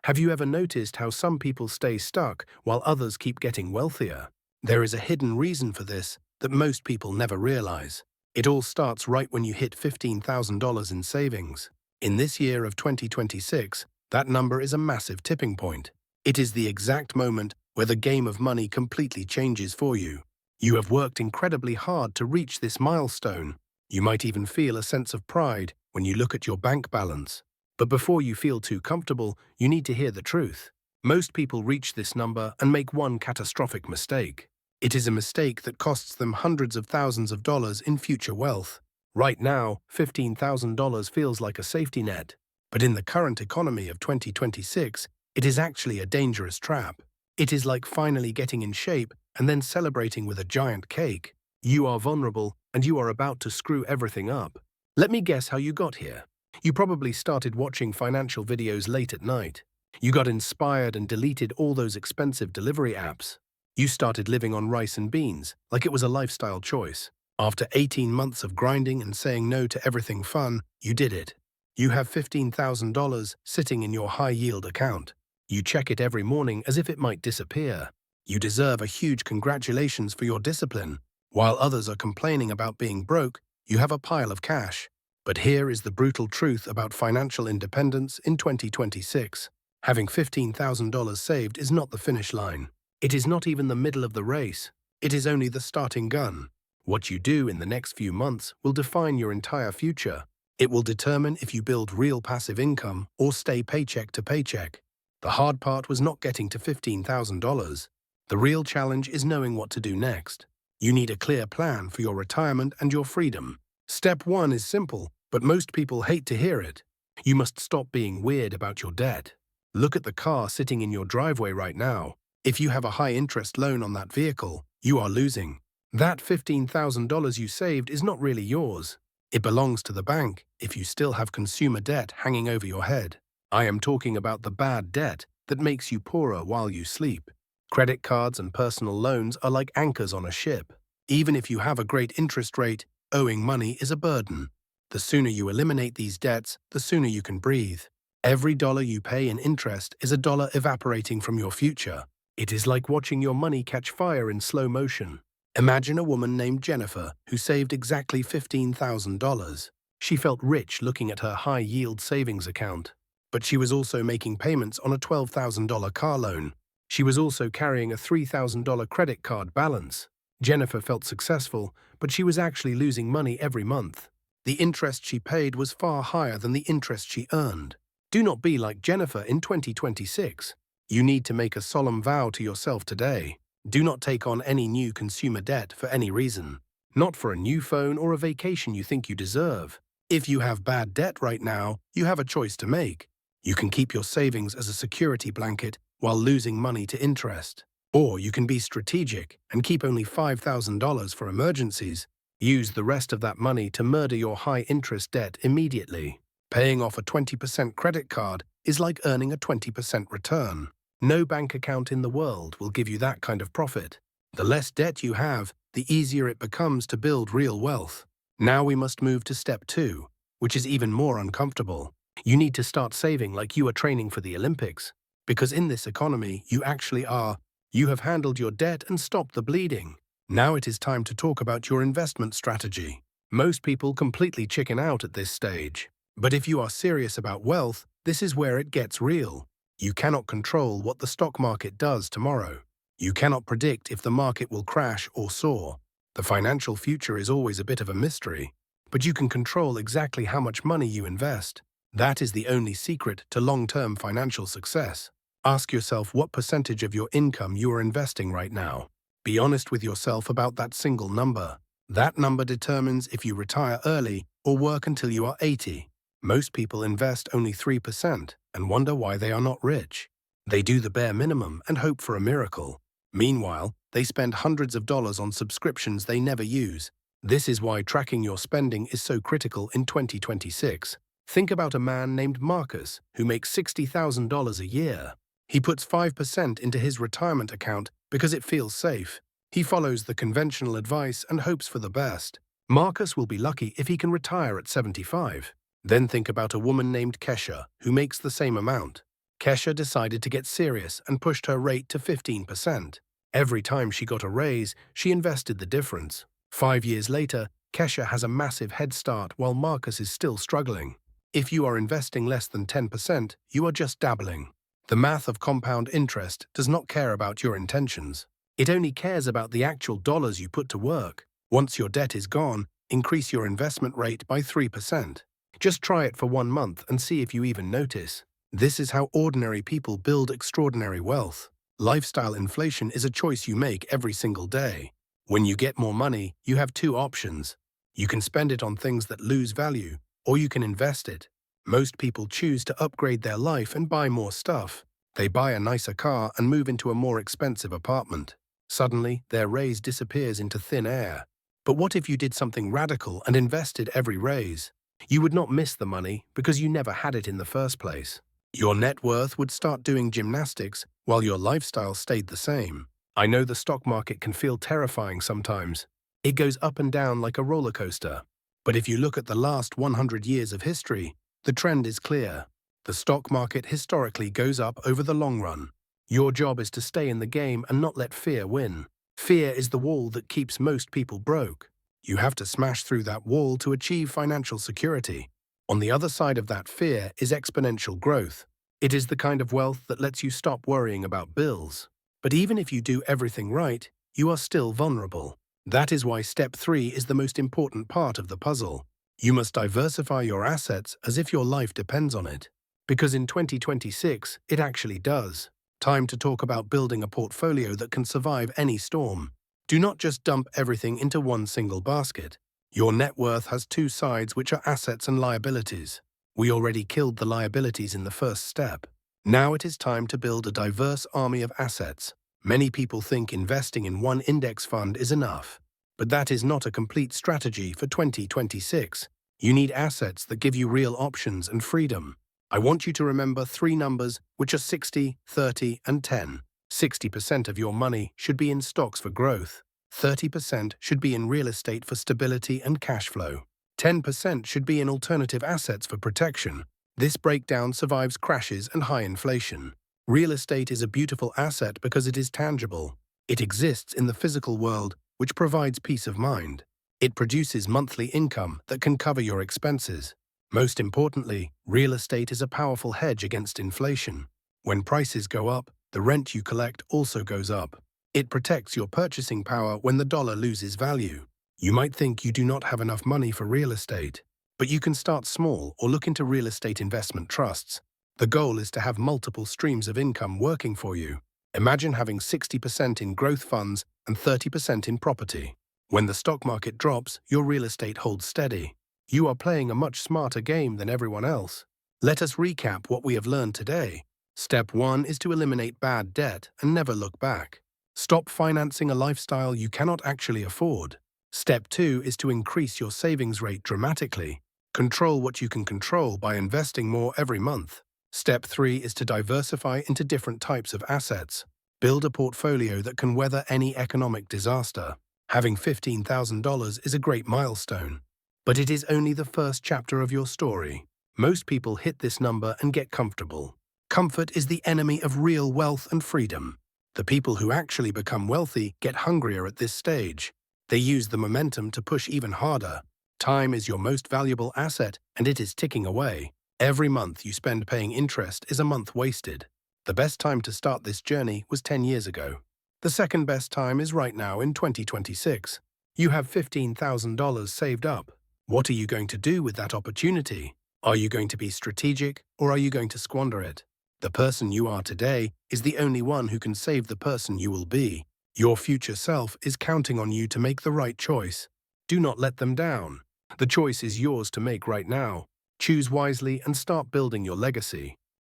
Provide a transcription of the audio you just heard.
Have you ever noticed how some people stay stuck while others keep getting wealthier? There is a hidden reason for this that most people never realize. It all starts right when you hit $15,000 in savings. In this year of 2026, that number is a massive tipping point. It is the exact moment where the game of money completely changes for you. You have worked incredibly hard to reach this milestone. You might even feel a sense of pride when you look at your bank balance. But before you feel too comfortable, you need to hear the truth. Most people reach this number and make one catastrophic mistake. It is a mistake that costs them hundreds of thousands of dollars in future wealth. Right now, $15,000 feels like a safety net. But in the current economy of 2026, it is actually a dangerous trap. It is like finally getting in shape and then celebrating with a giant cake. You are vulnerable and you are about to screw everything up. Let me guess how you got here. You probably started watching financial videos late at night. You got inspired and deleted all those expensive delivery apps. You started living on rice and beans, like it was a lifestyle choice. After 18 months of grinding and saying no to everything fun, you did it. You have $15,000 sitting in your high-yield account. You check it every morning as if it might disappear. You deserve a huge congratulations for your discipline. While others are complaining about being broke, you have a pile of cash. But here is the brutal truth about financial independence in 2026. Having $15,000 saved is not the finish line. It is not even the middle of the race. It is only the starting gun. What you do in the next few months will define your entire future. It will determine if you build real passive income or stay paycheck to paycheck. The hard part was not getting to $15,000. The real challenge is knowing what to do next. You need a clear plan for your retirement and your freedom. Step 1 is simple, but most people hate to hear it. You must stop being weird about your debt. Look at the car sitting in your driveway right now. If you have a high-interest loan on that vehicle, you are losing. That $15,000 you saved is not really yours. It belongs to the bank if you still have consumer debt hanging over your head. I am talking about the bad debt that makes you poorer while you sleep. Credit cards and personal loans are like anchors on a ship. Even if you have a great interest rate, owing money is a burden. The sooner you eliminate these debts, the sooner you can breathe. Every dollar you pay in interest is a dollar evaporating from your future. It is like watching your money catch fire in slow motion. Imagine a woman named Jennifer who saved exactly $15,000. She felt rich looking at her high-yield savings account. But she was also making payments on a $12,000 car loan. She was also carrying a $3,000 credit card balance. Jennifer felt successful, but she was actually losing money every month. The interest she paid was far higher than the interest she earned. Do not be like Jennifer in 2026. You need to make a solemn vow to yourself today. Do not take on any new consumer debt for any reason. Not for a new phone or a vacation you think you deserve. If you have bad debt right now, you have a choice to make. You can keep your savings as a security blanket while losing money to interest. Or you can be strategic and keep only $5,000 for emergencies. Use the rest of that money to murder your high-interest debt immediately. Paying off a 20% credit card is like earning a 20% return. No bank account in the world will give you that kind of profit. The less debt you have, the easier it becomes to build real wealth. Now we must move to step 2, which is even more uncomfortable. You need to start saving like you are training for the Olympics. Because in this economy, you actually are. You have handled your debt and stopped the bleeding. Now it is time to talk about your investment strategy. Most people completely chicken out at this stage. But if you are serious about wealth, this is where it gets real. You cannot control what the stock market does tomorrow. You cannot predict if the market will crash or soar. The financial future is always a bit of a mystery. But you can control exactly how much money you invest. That is the only secret to long-term financial success. Ask yourself what percentage of your income you are investing right now. Be honest with yourself about that single number. That number determines if you retire early or work until you are 80. Most people invest only 3% and wonder why they are not rich. They do the bare minimum and hope for a miracle. Meanwhile, they spend hundreds of dollars on subscriptions they never use. This is why tracking your spending is so critical in 2026. Think about a man named Marcus who makes $60,000 a year. He puts 5% into his retirement account because it feels safe. He follows the conventional advice and hopes for the best. Marcus will be lucky if he can retire at 75. Then think about a woman named Kesha who makes the same amount. Kesha decided to get serious and pushed her rate to 15%. Every time she got a raise, she invested the difference. 5 years later, Kesha has a massive head start while Marcus is still struggling. If you are investing less than 10%, you are just dabbling. The math of compound interest does not care about your intentions. It only cares about the actual dollars you put to work. Once your debt is gone, increase your investment rate by 3%. Just try it for 1 month and see if you even notice. This is how ordinary people build extraordinary wealth. Lifestyle inflation is a choice you make every single day. When you get more money, you have two options. You can spend it on things that lose value, or you can invest it. Most people choose to upgrade their life and buy more stuff. They buy a nicer car and move into a more expensive apartment. Suddenly, their raise disappears into thin air. But what if you did something radical and invested every raise? You would not miss the money because you never had it in the first place. Your net worth would start doing gymnastics while your lifestyle stayed the same. I know the stock market can feel terrifying sometimes. It goes up and down like a roller coaster. But if you look at the last 100 years of history, the trend is clear. The stock market historically goes up over the long run. Your job is to stay in the game and not let fear win. Fear is the wall that keeps most people broke. You have to smash through that wall to achieve financial security. On the other side of that fear is exponential growth. It is the kind of wealth that lets you stop worrying about bills. But even if you do everything right, you are still vulnerable. That is why step 3 is the most important part of the puzzle. You must diversify your assets as if your life depends on it. Because in 2026, it actually does. Time to talk about building a portfolio that can survive any storm. Do not just dump everything into one single basket. Your net worth has two sides, which are assets and liabilities. We already killed the liabilities in the first step. Now it is time to build a diverse army of assets. Many people think investing in one index fund is enough. But that is not a complete strategy for 2026. You need assets that give you real options and freedom. I want you to remember 3 numbers, which are 60, 30, and 10. 60% of your money should be in stocks for growth. 30% should be in real estate for stability and cash flow. 10% should be in alternative assets for protection. This breakdown survives crashes and high inflation. Real estate is a beautiful asset because it is tangible. It exists in the physical world, which provides peace of mind. It produces monthly income that can cover your expenses. Most importantly, real estate is a powerful hedge against inflation. When prices go up, the rent you collect also goes up. It protects your purchasing power when the dollar loses value. You might think you do not have enough money for real estate, but you can start small or look into real estate investment trusts. The goal is to have multiple streams of income working for you. Imagine having 60% in growth funds and 30% in property. When the stock market drops, your real estate holds steady. You are playing a much smarter game than everyone else. Let us recap what we have learned today. Step 1 is to eliminate bad debt and never look back. Stop financing a lifestyle you cannot actually afford. Step 2 is to increase your savings rate dramatically. Control what you can control by investing more every month. Step 3 is to diversify into different types of assets. Build a portfolio that can weather any economic disaster. Having $15,000 is a great milestone. But it is only the first chapter of your story. Most people hit this number and get comfortable. Comfort is the enemy of real wealth and freedom. The people who actually become wealthy get hungrier at this stage. They use the momentum to push even harder. Time is your most valuable asset, and it is ticking away. Every month you spend paying interest is a month wasted. The best time to start this journey was 10 years ago. The second best time is right now in 2026. You have $15,000 saved up. What are you going to do with that opportunity? Are you going to be strategic, or are you going to squander it? The person you are today is the only one who can save the person you will be. Your future self is counting on you to make the right choice. Do not let them down. The choice is yours to make right now. Choose wisely and start building your legacy.